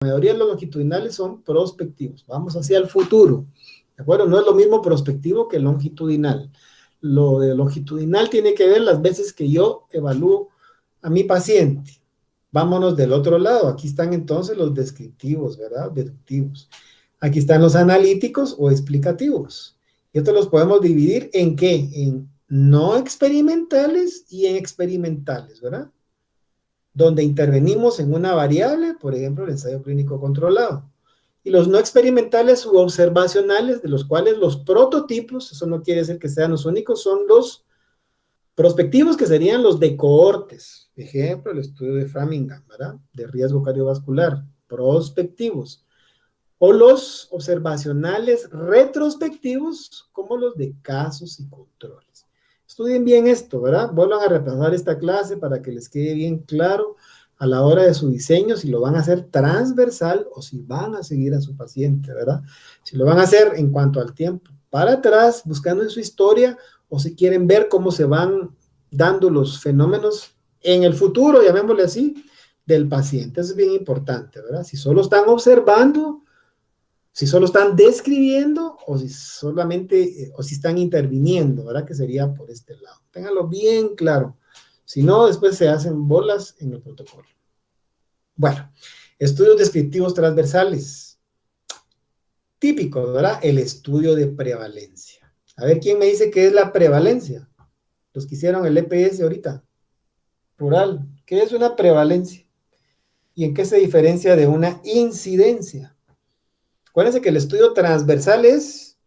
mayoría de los longitudinales son prospectivos. Vamos hacia el futuro. ¿De acuerdo? No es lo mismo prospectivo que longitudinal. Lo de longitudinal tiene que ver las veces que yo evalúo a mi paciente. Vámonos del otro lado. Aquí están entonces los descriptivos, ¿verdad? Deductivos. Aquí están los analíticos o explicativos. Y estos los podemos dividir ¿en qué? En no experimentales y en experimentales, ¿verdad? Donde intervenimos en una variable, por ejemplo, el ensayo clínico controlado. Y los no experimentales u observacionales, de los cuales los prototipos, eso no quiere decir que sean los únicos, son los prospectivos, que serían los de cohortes. Ejemplo, el estudio de Framingham, ¿verdad? De riesgo cardiovascular, prospectivos. O los observacionales retrospectivos, como los de casos y controles. Estudien bien esto, ¿verdad? Vuelvan a repasar esta clase para que les quede bien claro a la hora de su diseño, si lo van a hacer transversal o si van a seguir a su paciente, ¿verdad? Si lo van a hacer en cuanto al tiempo para atrás, buscando en su historia, o si quieren ver cómo se van dando los fenómenos en el futuro, llamémosle así, del paciente. Eso es bien importante, ¿verdad? Si solo están observando, si solo están describiendo, o si solamente, o si están interviniendo, ¿verdad? Que sería por este lado. Ténganlo bien claro. Si no, después se hacen bolas en el protocolo. Bueno, estudios descriptivos transversales. Típico, ¿verdad? El estudio de prevalencia. A ver, ¿quién me dice qué es la prevalencia? Los que hicieron el EPS ahorita. Plural. ¿Qué es una prevalencia? ¿Y en qué se diferencia de una incidencia? Acuérdense que el estudio transversal es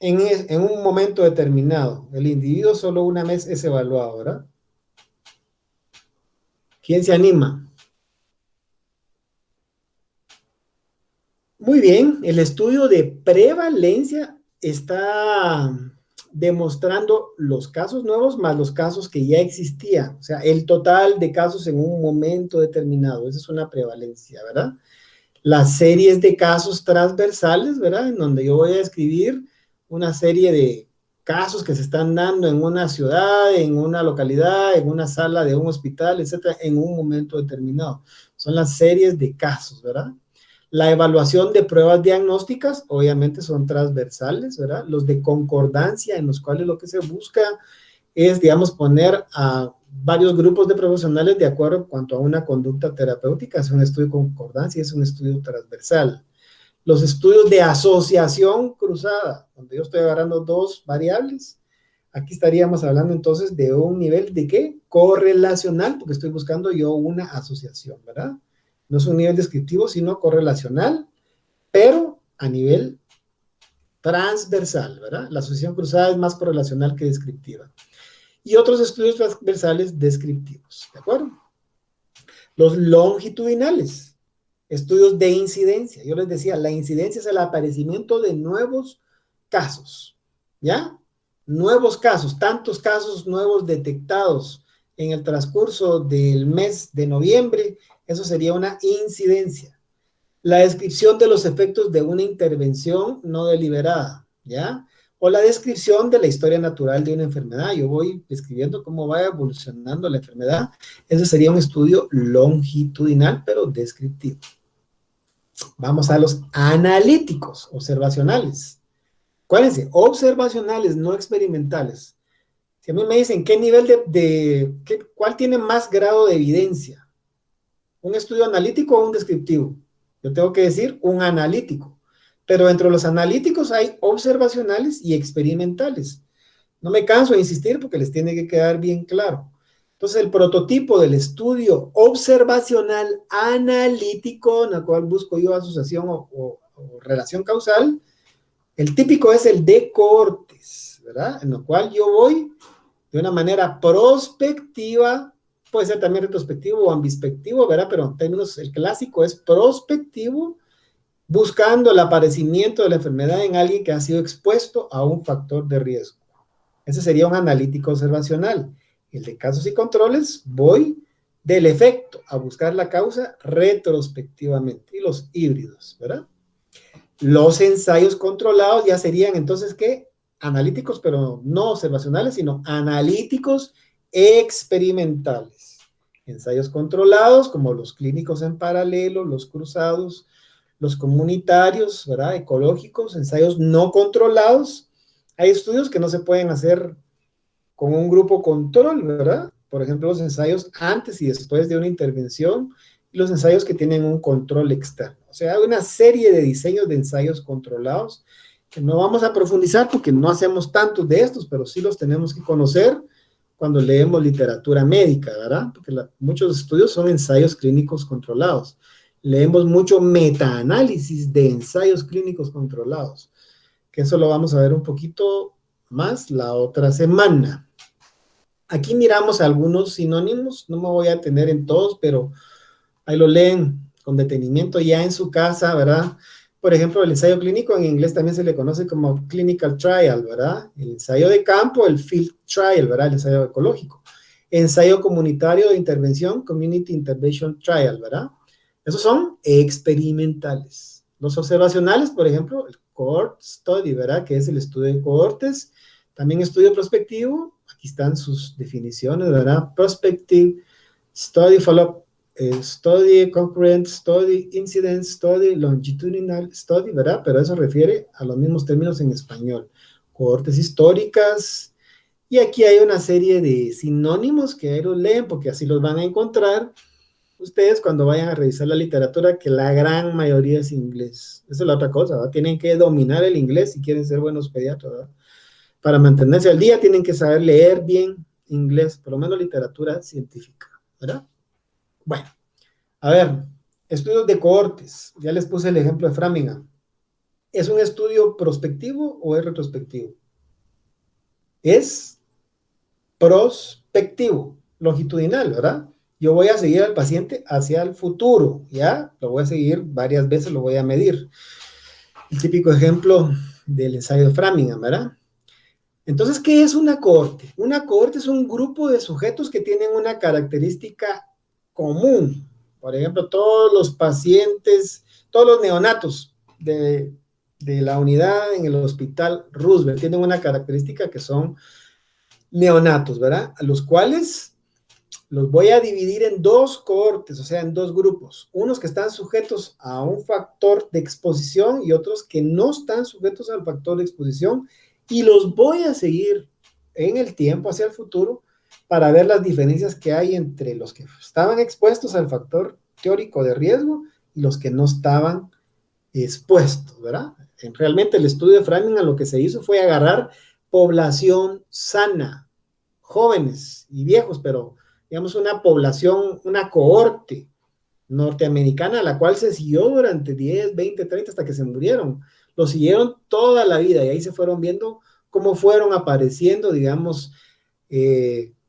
en un momento determinado. El individuo solo una vez es evaluado, ¿verdad? ¿Quién se anima? Muy bien, el estudio de prevalencia está demostrando los casos nuevos más los casos que ya existían. O sea, el total de casos en un momento determinado. Esa es una prevalencia, ¿verdad? Las series de casos transversales, ¿verdad? En donde yo voy a describir una serie de casos que se están dando en una ciudad, en una localidad, en una sala de un hospital, etcétera, en un momento determinado. Son las series de casos, ¿verdad? La evaluación de pruebas diagnósticas, obviamente son transversales, ¿verdad? Los de concordancia, en los cuales lo que se busca es, digamos, poner a varios grupos de profesionales de acuerdo en cuanto a una conducta terapéutica. Es un estudio de concordancia, es un estudio transversal. Los estudios de asociación cruzada, donde yo estoy agarrando dos variables. Aquí estaríamos hablando entonces de un nivel de ¿qué? Correlacional, porque estoy buscando yo una asociación, ¿verdad? No es un nivel descriptivo, sino correlacional, pero a nivel transversal, ¿verdad? La asociación cruzada es más correlacional que descriptiva. Y otros estudios transversales descriptivos, ¿de acuerdo? Los longitudinales, estudios de incidencia. Yo les decía, la incidencia es el aparecimiento de nuevos casos, ¿ya? Nuevos casos, tantos casos nuevos detectados en el transcurso del mes de noviembre, eso sería una incidencia. La descripción de los efectos de una intervención no deliberada, ¿ya? O la descripción de la historia natural de una enfermedad. Yo voy describiendo cómo va evolucionando la enfermedad. Ese sería un estudio longitudinal, pero descriptivo. Vamos a los analíticos, observacionales. Acuérdense, observacionales, no experimentales. Si a mí me dicen qué nivel cuál tiene más grado de evidencia, ¿un estudio analítico o un descriptivo? Yo tengo que decir un analítico. Pero entre los analíticos hay observacionales y experimentales. No me canso de insistir porque les tiene que quedar bien claro. Entonces, el prototipo del estudio observacional analítico, en el cual busco yo asociación o relación causal, el típico es el de cohortes, ¿verdad? En el cual yo voy de una manera prospectiva, puede ser también retrospectivo o ambispectivo, ¿verdad? Pero en términos, el clásico es prospectivo, buscando el aparecimiento de la enfermedad en alguien que ha sido expuesto a un factor de riesgo. Ese sería un analítico observacional. El de casos y controles, voy del efecto a buscar la causa retrospectivamente. Y los híbridos, ¿verdad? Los ensayos controlados ya serían entonces, ¿qué? Analíticos, pero no observacionales, sino analíticos experimentales. ensayos controlados, como los clínicos en paralelo, los cruzados, los comunitarios, ¿verdad? Ecológicos, ensayos no controlados. Hay estudios que no se pueden hacer con un grupo control, ¿verdad? Por ejemplo, los ensayos antes y después de una intervención, y los ensayos que tienen un control externo. O sea, hay una serie de diseños de ensayos controlados que no vamos a profundizar porque no hacemos tantos de estos, pero sí los tenemos que conocer cuando leemos literatura médica, ¿verdad? Porque muchos estudios son ensayos clínicos controlados. Leemos mucho metaanálisis de ensayos clínicos controlados, que eso lo vamos a ver un poquito más la otra semana. Aquí miramos algunos sinónimos, no me voy a detener en todos, pero ahí lo leen con detenimiento ya en su casa, ¿verdad? Por ejemplo, el ensayo clínico en inglés también se le conoce como clinical trial, ¿verdad? El ensayo de campo, el field trial, ¿verdad? El ensayo ecológico. Ensayo comunitario de intervención, community intervention trial, ¿verdad? Esos son experimentales. Los observacionales, por ejemplo, el cohort study, ¿verdad? Que es el estudio de cohortes. También estudio prospectivo. Aquí están sus definiciones, ¿verdad? Prospective, study, follow-up, study, concurrent study, incidence study, longitudinal study, ¿verdad? Pero eso refiere a los mismos términos en español. Cohortes históricas. Y aquí hay una serie de sinónimos que ahí los leen porque así los van a encontrar ustedes cuando vayan a revisar la literatura, que la gran mayoría es inglés. Esa es la otra cosa, ¿verdad? Tienen que dominar el inglés si quieren ser buenos pediatras, ¿verdad? Para mantenerse al día tienen que saber leer bien inglés, por lo menos literatura científica, ¿verdad? Bueno, a ver, estudios de cohortes. Ya les puse el ejemplo de Framingham. ¿Es un estudio prospectivo o es retrospectivo? Es prospectivo, longitudinal, ¿verdad? Yo voy a seguir al paciente hacia el futuro, ¿ya? Lo voy a seguir varias veces, lo voy a medir. El típico ejemplo del ensayo de Framingham, ¿verdad? Entonces, ¿qué es una cohorte? Una cohorte es un grupo de sujetos que tienen una característica común. Por ejemplo, todos los pacientes, todos los neonatos de la unidad en el hospital Roosevelt tienen una característica que son neonatos, ¿verdad? A los cuales los voy a dividir en dos cohortes, o sea, en dos grupos. Unos que están sujetos a un factor de exposición y otros que no están sujetos al factor de exposición, y los voy a seguir en el tiempo hacia el futuro para ver las diferencias que hay entre los que estaban expuestos al factor teórico de riesgo y los que no estaban expuestos, ¿verdad? Realmente el estudio de Framingham lo que se hizo fue agarrar población sana, jóvenes y viejos, pero digamos una población, una cohorte norteamericana, a la cual se siguió durante 10, 20, 30 hasta que se murieron. Lo siguieron toda la vida y ahí se fueron viendo cómo fueron apareciendo, digamos,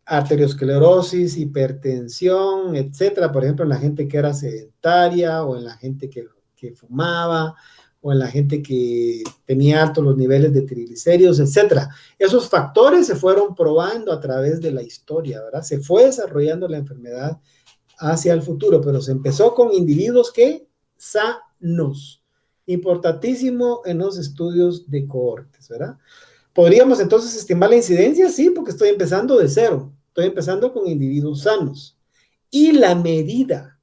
arteriosclerosis, hipertensión, etcétera. Por ejemplo, en la gente que era sedentaria o en la gente que fumaba o en la gente que tenía altos los niveles de triglicéridos, etcétera. Esos factores se fueron probando a través de la historia, ¿verdad? Se fue desarrollando la enfermedad hacia el futuro, pero se empezó con individuos que sanos. Importantísimo en los estudios de cohortes, ¿verdad? ¿Podríamos entonces estimar la incidencia? Sí, porque estoy empezando de cero. Estoy empezando con individuos sanos. Y la medida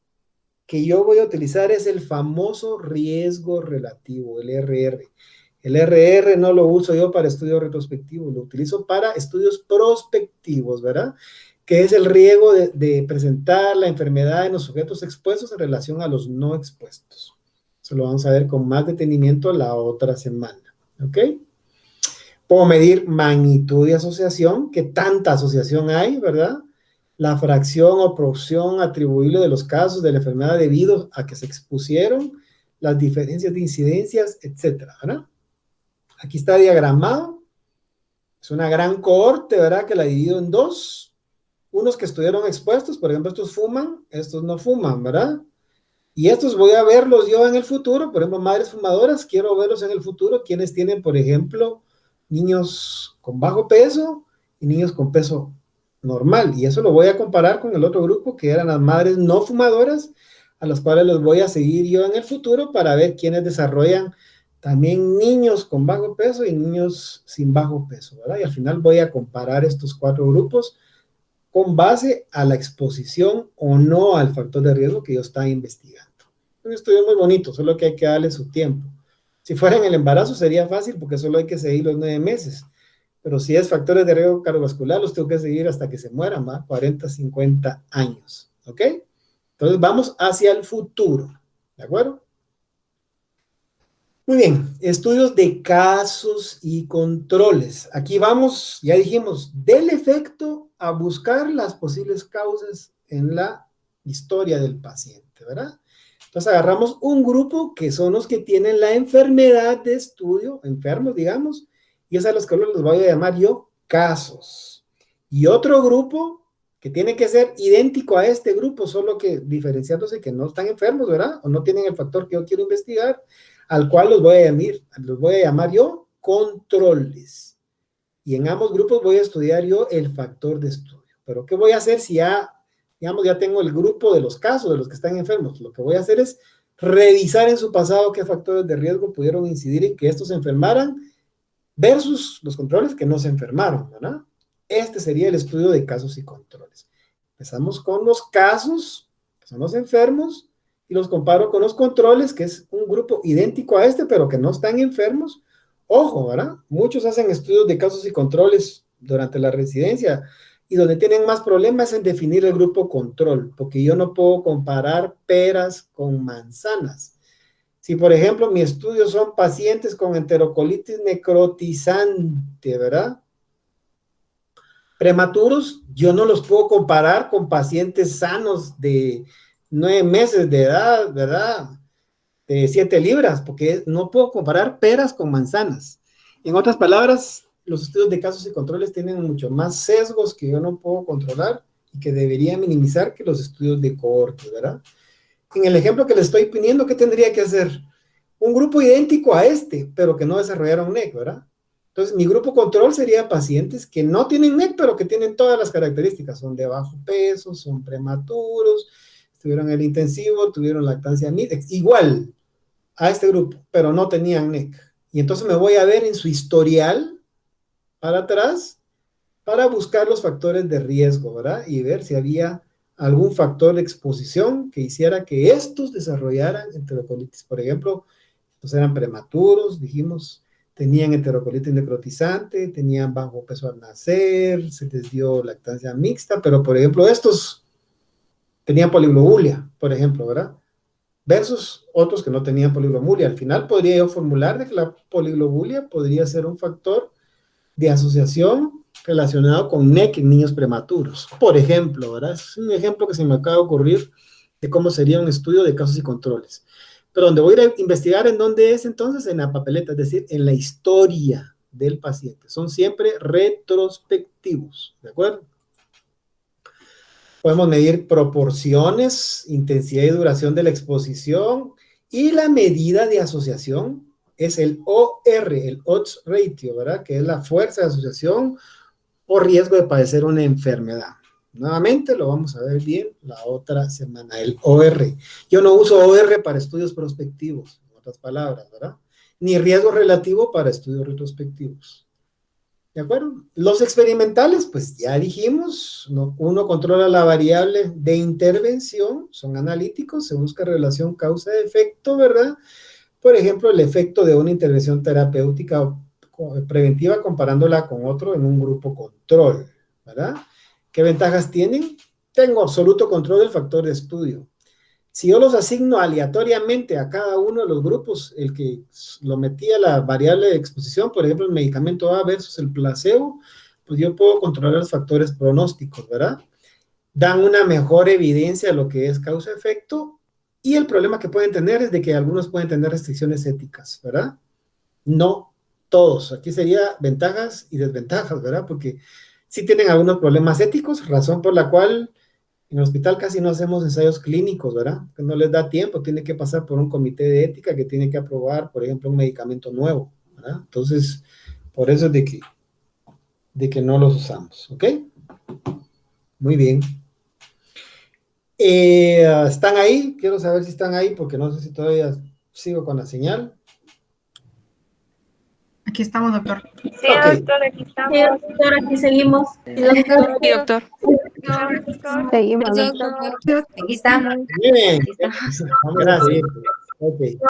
que yo voy a utilizar es el famoso riesgo relativo, el RR. El RR no lo uso yo para estudios retrospectivos, lo utilizo para estudios prospectivos, ¿verdad? Que es el riesgo de presentar la enfermedad en los sujetos expuestos en relación a los no expuestos. Eso lo vamos a ver con más detenimiento la otra semana, ¿ok? Puedo medir magnitud de asociación, que tanta asociación hay, ¿verdad? La fracción o porción atribuible de los casos de la enfermedad debido a que se expusieron, las diferencias de incidencias, etcétera, ¿verdad? Aquí está diagramado. Es una gran cohorte, ¿verdad? Que la divido en dos. Unos que estuvieron expuestos, por ejemplo, estos fuman, estos no fuman, ¿verdad? Y estos voy a verlos yo en el futuro, por ejemplo, madres fumadoras, quiero verlos en el futuro, quienes tienen, por ejemplo, niños con bajo peso y niños con peso normal. Y eso lo voy a comparar con el otro grupo, que eran las madres no fumadoras, a las cuales los voy a seguir yo en el futuro para ver quiénes desarrollan también niños con bajo peso y niños sin bajo peso, ¿verdad? Y al final voy a comparar estos cuatro grupos con base a la exposición o no al factor de riesgo que yo estaba investigando. Un estudio muy bonito, solo que hay que darle su tiempo. Si fuera en el embarazo sería fácil porque solo hay que seguir los 9 meses. Pero si es factores de riesgo cardiovascular, los tengo que seguir hasta que se mueran, ¿va? 40, 50 años, ¿ok? Entonces vamos hacia el futuro, ¿de acuerdo? Muy bien, estudios de casos y controles. Aquí vamos, ya dijimos, del efecto a buscar las posibles causas en la historia del paciente, ¿verdad? Entonces agarramos un grupo que son los que tienen la enfermedad de estudio, enfermos, digamos, y es a los que los voy a llamar yo casos. Y otro grupo que tiene que ser idéntico a este grupo, solo que diferenciándose que no están enfermos, ¿verdad? O no tienen el factor que yo quiero investigar, al cual los voy a llamar yo controles. Y en ambos grupos voy a estudiar yo el factor de estudio. Pero ¿qué voy a hacer si ya, digamos, ya tengo el grupo de los casos, de los que están enfermos? Lo que voy a hacer es revisar en su pasado qué factores de riesgo pudieron incidir en que estos se enfermaran versus los controles que no se enfermaron, ¿verdad? Este sería el estudio de casos y controles. Empezamos con los casos, que son los enfermos, y los comparo con los controles, que es un grupo idéntico a este, pero que no están enfermos. Ojo, ¿verdad? Muchos hacen estudios de casos y controles durante la residencia, y donde tienen más problemas en definir el grupo control, porque yo no puedo comparar peras con manzanas. Si, por ejemplo, mi estudio son pacientes con enterocolitis necrotizante, ¿verdad? Prematuros, yo no los puedo comparar con pacientes sanos de 9 meses de edad, ¿verdad? De 7 libras, porque no puedo comparar peras con manzanas. En otras palabras, los estudios de casos y controles tienen mucho más sesgos que yo no puedo controlar y que debería minimizar que los estudios de cohorte, ¿verdad? En el ejemplo que les estoy poniendo, ¿qué tendría que hacer? Un grupo idéntico a este, pero que no desarrollaron NEC, ¿verdad? Entonces, mi grupo control sería pacientes que no tienen NEC, pero que tienen todas las características. Son de bajo peso, son prematuros, estuvieron en el intensivo, tuvieron lactancia mixta, igual a este grupo, pero no tenían NEC. Y entonces me voy a ver en su historial para atrás para buscar los factores de riesgo, ¿verdad? Y ver si había algún factor de exposición que hiciera que estos desarrollaran enterocolitis. Por ejemplo, pues eran prematuros, dijimos, tenían enterocolitis necrotizante, tenían bajo peso al nacer, se les dio lactancia mixta, pero por ejemplo estos tenían poliglobulia, por ejemplo, ¿verdad? Versus otros que no tenían poliglobulia. Al final podría yo formular de que la poliglobulia podría ser un factor de asociación relacionado con NEC en niños prematuros. Por ejemplo, ¿verdad? Es un ejemplo que se me acaba de ocurrir de cómo sería un estudio de casos y controles. Pero donde voy a ir a investigar en dónde es entonces, en la papeleta, es decir, en la historia del paciente. Son siempre retrospectivos, ¿de acuerdo? Podemos medir proporciones, intensidad y duración de la exposición, y la medida de asociación es el OR, el odds ratio, ¿verdad? Que es la fuerza de asociación o riesgo de padecer una enfermedad. Nuevamente lo vamos a ver bien la otra semana, el OR. Yo no uso OR para estudios prospectivos, en otras palabras, ¿verdad? Ni riesgo relativo para estudios retrospectivos. ¿De acuerdo? Los experimentales, pues ya dijimos, uno controla la variable de intervención, son analíticos, se busca relación causa-efecto, ¿verdad? Por ejemplo, el efecto de una intervención terapéutica o preventiva comparándola con otro en un grupo control, ¿verdad? ¿Qué ventajas tienen? Tengo absoluto control del factor de estudio. Si yo los asigno aleatoriamente a cada uno de los grupos, el que lo metía la variable de exposición, por ejemplo, el medicamento A versus el placebo, pues yo puedo controlar los factores pronósticos, ¿verdad? Dan una mejor evidencia de lo que es causa-efecto, y el problema que pueden tener es de que algunos pueden tener restricciones éticas, ¿verdad? No todos. Aquí sería ventajas y desventajas, ¿verdad? Porque sí tienen algunos problemas éticos, razón por la cual en el hospital casi no hacemos ensayos clínicos, ¿verdad? Que no les da tiempo, tiene que pasar por un comité de ética que tiene que aprobar, por ejemplo, un medicamento nuevo, ¿verdad? Entonces, por eso es de que no los usamos, ¿ok? Muy bien. ¿Están ahí? Quiero saber si están ahí, porque no sé si todavía sigo con la señal. Aquí estamos, doctor. Sí, Ok. doctor, aquí estamos. Sí, doctor, aquí seguimos. Sí, doctor. Sí, doctor. Seguimos, doctor. Doctor, aquí estamos. Bien, Aquí estamos. gracias. Ok.